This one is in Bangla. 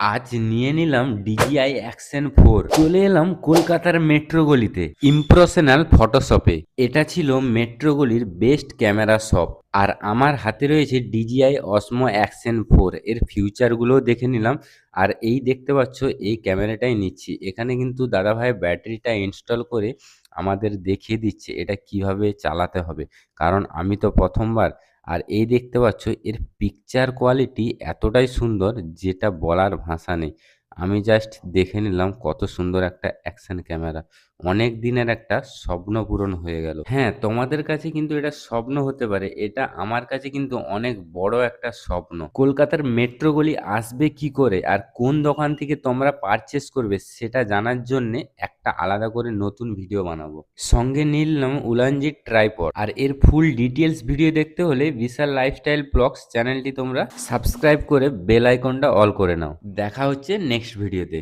আজ নিয়ে নিলাম DJI অ্যাকশন 4। চলে এলাম কলকাতার মেট্রো গলিতে ইমপ্রেশনাল ফটোশপে। এটা ছিল মেট্রো গলির বেস্ট ক্যামেরা শপ। আর আমার হাতে রয়েছে DJI Osmo অ্যাকশন 4 এর ফিউচারগুলো দেখে নিলাম। আর এই দেখতে পাচ্ছ এই ক্যামেরাটাই নিচ্ছি। এখানে কিন্তু দাদাভাই ব্যাটারিটা ইনস্টল করে আমাদের দেখিয়ে দিচ্ছে এটা কিভাবে চালাতে হবে, কারণ আমি তো প্রথমবার। আর এই দেখতে পাচ্ছ এর পিকচার কোয়ালিটি এতটাই সুন্দর যেটা বলার ভাষা নেই। আমি জাস্ট দেখে নিলাম কত সুন্দর একটা অ্যাকশন ক্যামেরা। অনেক দিনের একটা স্বপ্ন পূরণ হয়ে গেল। হ্যাঁ, তোমাদের কাছে কিন্তু এটা স্বপ্ন হতে পারে, এটা আমার কাছে কিন্তু অনেক বড় একটা স্বপ্ন। কলকাতার মেট্রো গলি আসবে কি করে আর কোন দোকান থেকে তোমরা পারচেস করবে সেটা জানার জন্য একটা আলাদা করে নতুন ভিডিও বানাবো। সঙ্গে নিলাম উলানজির ট্রাইপড। আর এর ফুল ডিটেলস ভিডিও দেখতে হলে বিশাল লাইফস্টাইল ব্লগস চ্যানেলটি তোমরা সাবস্ক্রাইব করে বেল আইকনটা অল করে নাও। দেখা হচ্ছে নেক্সট ভিডিওতে।